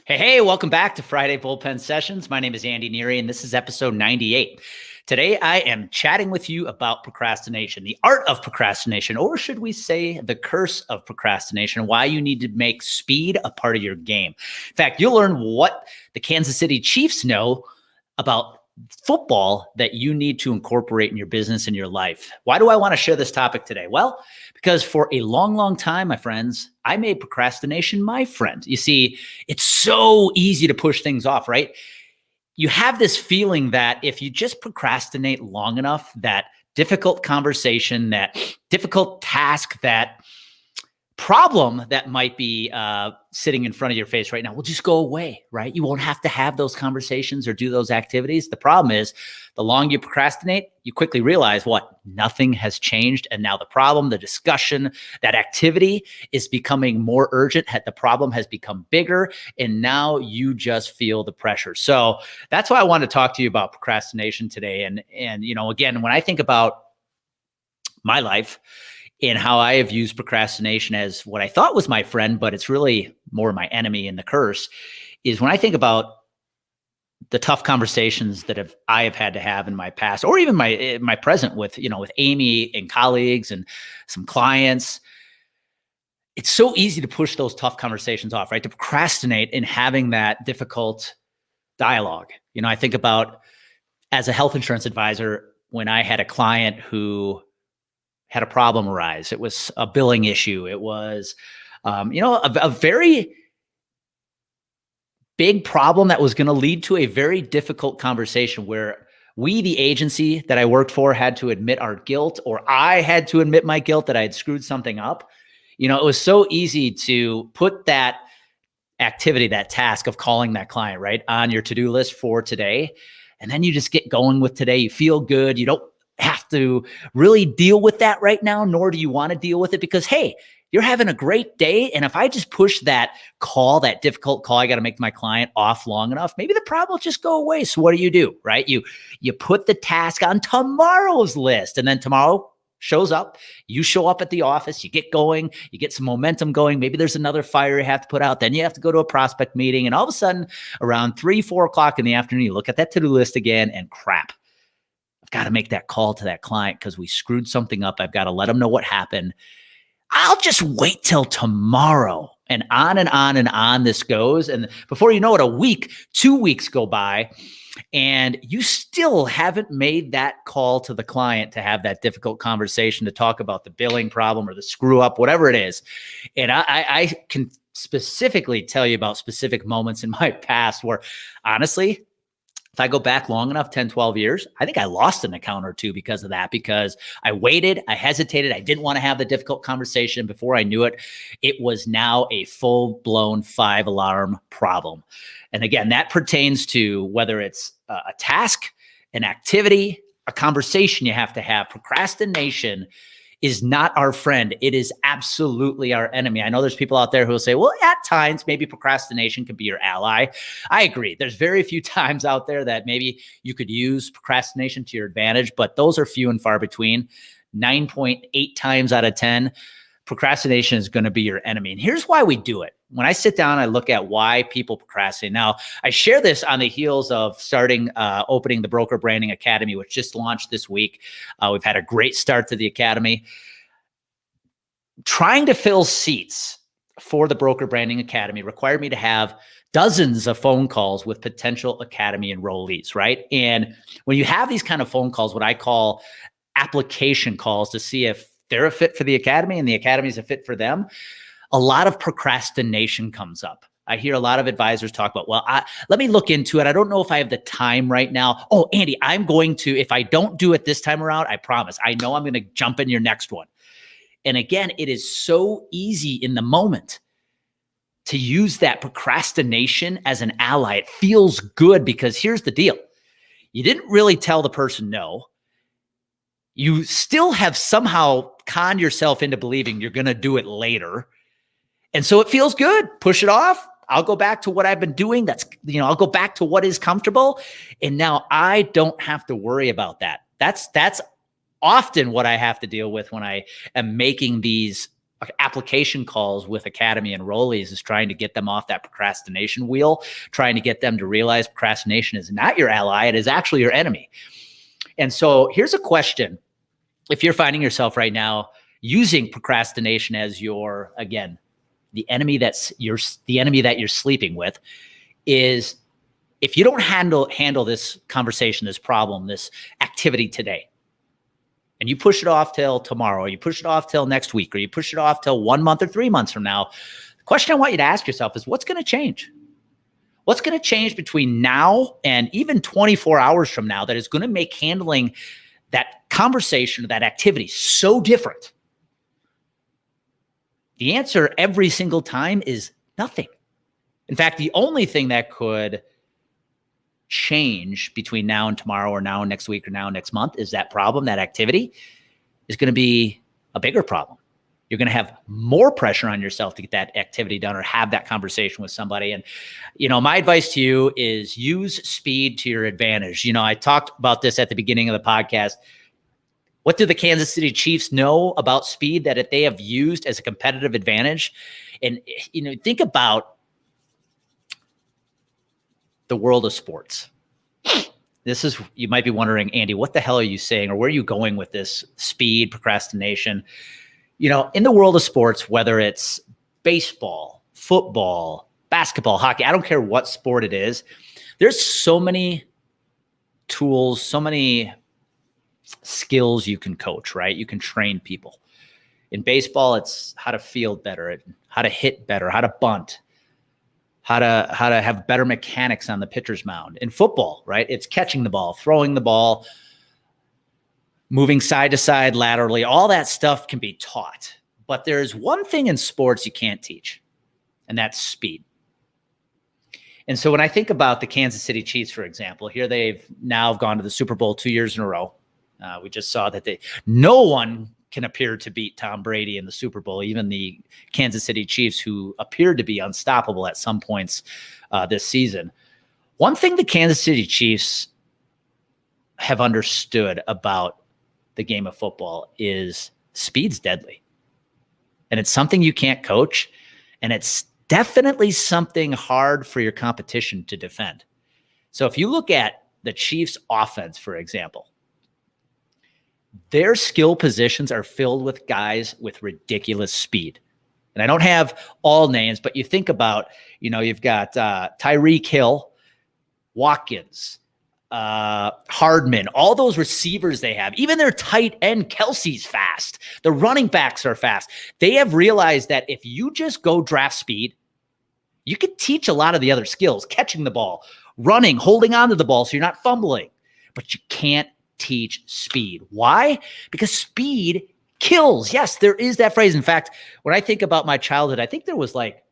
Hey, welcome back to Friday Bullpen Sessions. My name is Andy Neary, and this is episode 98. Today, I am chatting with you about procrastination, the art of procrastination, or should we say the curse of procrastination, why you need to make speed a part of your game. In fact, you'll learn what the Kansas City Chiefs know about football that you need to incorporate in your business and your life. Why do I want to share this topic today? Well, because for a long, long time, my friends, I made procrastination my friend. You see, it's so easy to push things off, right? You have this feeling that if you just procrastinate long enough, that difficult conversation, that difficult task, that problem that might be sitting in front of your face right now will just go away, right? You won't have to have those conversations or do those activities. The problem is the longer you procrastinate, you quickly realize what? Nothing has changed. And now the problem, the discussion, that activity is becoming more urgent. The problem has become bigger. And now you just feel the pressure. So that's why I want to talk to you about procrastination today. And you know, again, when I think about my life, and how I have used procrastination as what I thought was my friend, but it's really more my enemy and the curse, is when I think about the tough conversations that I have had to have in my past, or even my present with Amy and colleagues and some clients. It's so easy to push those tough conversations off, right? To procrastinate in having that difficult dialogue. You know, I think about as a health insurance advisor, when I had a client who had a problem arise. It was a billing issue. It was, a very big problem that was going to lead to a very difficult conversation where we, the agency that I worked for, had to admit our guilt, or I had to admit my guilt that I had screwed something up. You know, it was so easy to put that activity, that task of calling that client, right, on your to-do list for today. And then you just get going with today. You feel good. You don't have to really deal with that right now, nor do you want to deal with it because, hey, you're having a great day. And if I just push that call, that difficult call I got to make to my client off long enough, maybe the problem will just go away. So what do? Right? You put the task on tomorrow's list, and then tomorrow shows up. You show up at the office, you get going, you get some momentum going. Maybe there's another fire you have to put out. Then you have to go to a prospect meeting. And all of a sudden, around 3-4 o'clock in the afternoon, you look at that to-do list again and crap. I've got to make that call to that client because we screwed something up. I've got to let them know what happened. I'll just wait till tomorrow. And on this goes. And before you know it, a week, 2 weeks go by, and you still haven't made that call to the client to have that difficult conversation to talk about the billing problem or the screw up, whatever it is. And I can specifically tell you about specific moments in my past where, honestly, if I go back long enough, 10, 12 years, I think I lost an account or two because of that, because I waited, I hesitated, I didn't want to have the difficult conversation. Before I knew it, it was now a full-blown 5-alarm problem. And again, that pertains to whether it's a task, an activity, a conversation you have to have. Procrastination is not our friend. It is absolutely our enemy. I know there's people out there who will say, well, at times, maybe procrastination could be your ally. I agree. There's very few times out there that maybe you could use procrastination to your advantage, but those are few and far between. 9.8 times out of 10, procrastination is going to be your enemy. And here's why we do it. When I sit down, I look at why people procrastinate. Now, I share this on the heels of opening the Broker Branding Academy, which just launched this week. We've had a great start to the Academy. Trying to fill seats for the Broker Branding Academy required me to have dozens of phone calls with potential Academy enrollees, right? And when you have these kind of phone calls, what I call application calls to see if they're a fit for the Academy and the Academy is a fit for them, a lot of procrastination comes up. I hear a lot of advisors talk about, well, let me look into it. I don't know if I have the time right now. Oh, Andy, I'm going to, if I don't do it this time around, I promise, I know I'm going to jump in your next one. And again, it is so easy in the moment to use that procrastination as an ally. It feels good because here's the deal. You didn't really tell the person no. You still have somehow conned yourself into believing you're going to do it later. And so it feels good. Push it off. I'll go back to what I've been doing. I'll go back to what is comfortable. And now I don't have to worry about that. That's often what I have to deal with when I am making these application calls with Academy enrollees is trying to get them off that procrastination wheel, trying to get them to realize procrastination is not your ally. It is actually your enemy. And so here's a question. If you're finding yourself right now using procrastination as your, again, the enemy that you're sleeping with, is if you don't handle this conversation, this problem, this activity today, and you push it off till tomorrow, or you push it off till next week, or you push it off till 1 month or 3 months from now, the question I want you to ask yourself is, what's going to change? What's going to change between now and even 24 hours from now that is going to make handling that conversation, that activity so different? The answer every single time is nothing. In fact, the only thing that could change between now and tomorrow, or now and next week, or now and next month, is that problem, that activity is going to be a bigger problem. You're going to have more pressure on yourself to get that activity done or have that conversation with somebody. And, my advice to you is use speed to your advantage. I talked about this at the beginning of the podcast. What do the Kansas City Chiefs know about speed that they have used as a competitive advantage? And, think about the world of sports. You might be wondering, Andy, what the hell are you saying? Or where are you going with this speed, procrastination? In the world of sports, whether it's baseball, football, basketball, hockey, I don't care what sport it is, there's so many tools, so many skills you can coach, right? You can train people. In baseball, it's how to field better, how to hit better, how to bunt, how to have better mechanics on the pitcher's mound. In football, right, it's catching the ball, throwing the ball, moving side to side laterally. All that stuff can be taught. But there's one thing in sports you can't teach, and that's speed. And so when I think about the Kansas City Chiefs, for example, here they've now gone to the Super Bowl 2 years in a row. We just saw that no one can appear to beat Tom Brady in the Super Bowl, even the Kansas City Chiefs, who appeared to be unstoppable at some points this season. One thing the Kansas City Chiefs have understood about the game of football is speed's deadly. And it's something you can't coach. And it's definitely something hard for your competition to defend. So if you look at the Chiefs' offense, for example, their skill positions are filled with guys with ridiculous speed. And I don't have all names, but you think about, you've got Tyreek Hill, Watkins, Hardman, all those receivers they have, even their tight end Kelsey's fast. The running backs are fast. They have realized that if you just go draft speed, you could teach a lot of the other skills, catching the ball, running, holding on to the ball so you're not fumbling, but you can't teach speed. Why? Because speed kills. Yes, there is that phrase. In fact, when I think about my childhood, I think there was like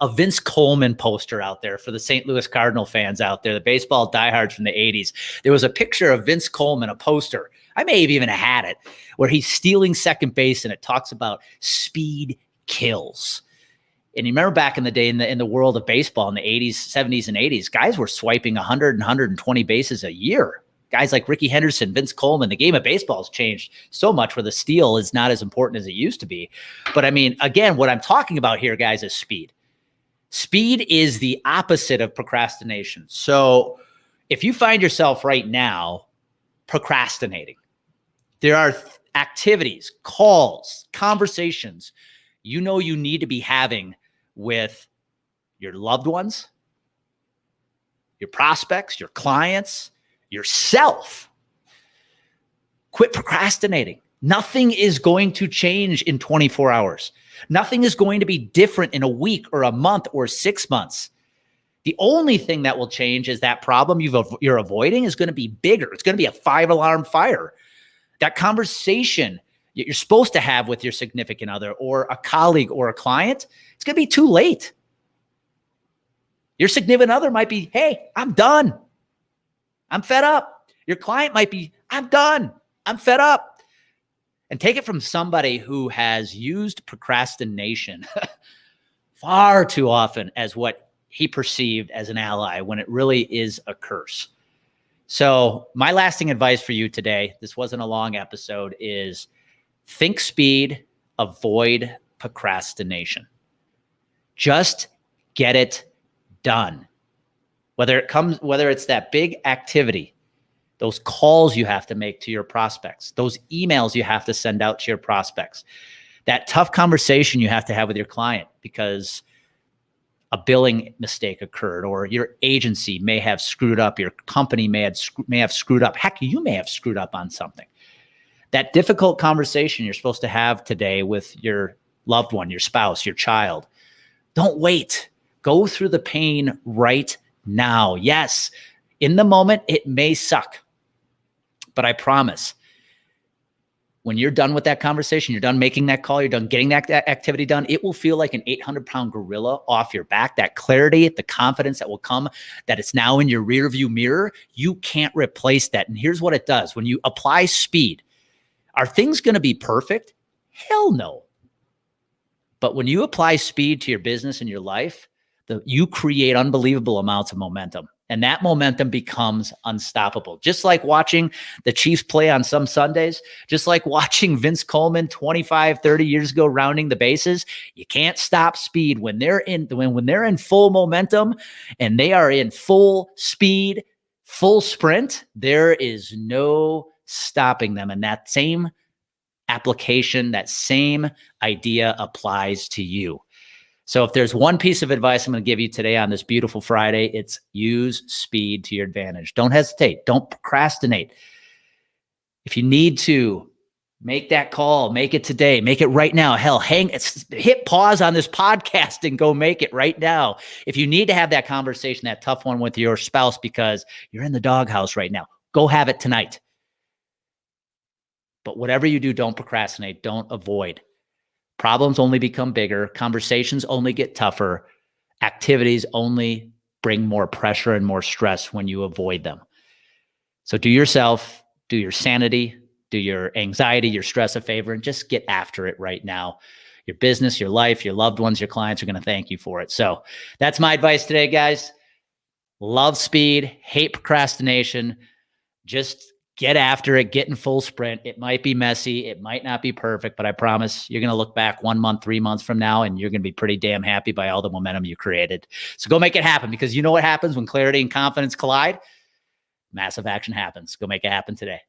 a Vince Coleman poster out there for the St. Louis Cardinal fans out there, the baseball diehards from the 80s. There was a picture of Vince Coleman, a poster. I may have even had it, where he's stealing second base, and it talks about speed kills. And you remember back in the day in the world of baseball in the 80s, 70s, and 80s, guys were swiping 100 and 120 bases a year. Guys like Ricky Henderson, Vince Coleman. The game of baseball has changed so much where the steal is not as important as it used to be. But I mean, again, what I'm talking about here, guys, is speed. Speed is the opposite of procrastination. So if you find yourself right now procrastinating, there are activities, calls, conversations you need to be having with your loved ones, your prospects, your clients, yourself. Quit procrastinating. Nothing is going to change in 24 hours. Nothing is going to be different in a week or a month or 6 months. The only thing that will change is that problem you're avoiding is going to be bigger. It's going to be a 5-alarm fire. That conversation you're supposed to have with your significant other or a colleague or a client, it's going to be too late. Your significant other might be, hey, I'm done. I'm fed up. Your client might be, I'm done. I'm fed up. And take it from somebody who has used procrastination far too often as what he perceived as an ally when it really is a curse. So my lasting advice for you today, this wasn't a long episode, is think speed, avoid procrastination. Just get it done. Whether it's that big activity, those calls you have to make to your prospects, those emails you have to send out to your prospects, that tough conversation you have to have with your client because a billing mistake occurred, or your agency may have screwed up, your company may have screwed up. Heck, you may have screwed up on something. That difficult conversation you're supposed to have today with your loved one, your spouse, your child. Don't wait. Go through the pain right now. Yes, in the moment, it may suck, but I promise, when you're done with that conversation, you're done making that call, you're done getting that activity done, it will feel like an 800-pound gorilla off your back. That clarity, the confidence that will come, that it's now in your rear view mirror, you can't replace that. And here's what it does. When you apply speed, are things going to be perfect? Hell no. But when you apply speed to your business and your life, you create unbelievable amounts of momentum. And that momentum becomes unstoppable. Just like watching the Chiefs play on some Sundays, just like watching Vince Coleman 25, 30 years ago rounding the bases, you can't stop speed. When they're in full momentum and they are in full speed, full sprint, there is no stopping them. And that same application, that same idea applies to you. So if there's one piece of advice I'm going to give you today on this beautiful Friday, it's use speed to your advantage. Don't hesitate. Don't procrastinate. If you need to make that call, make it today, make it right now. Hell, hit pause on this podcast and go make it right now. If you need to have that conversation, that tough one with your spouse because you're in the doghouse right now, go have it tonight. But whatever you do, don't procrastinate. Don't avoid. Problems only become bigger. Conversations only get tougher. Activities only bring more pressure and more stress when you avoid them. So do yourself, do your sanity, do your anxiety, your stress a favor, and just get after it right now. Your business, your life, your loved ones, your clients are going to thank you for it. So that's my advice today, guys. Love speed, hate procrastination. Just get after it, get in full sprint. It might be messy. It might not be perfect, but I promise you're going to look back 1 month, 3 months from now, and you're going to be pretty damn happy by all the momentum you created. So go make it happen, because you know what happens when clarity and confidence collide? Massive action happens. Go make it happen today.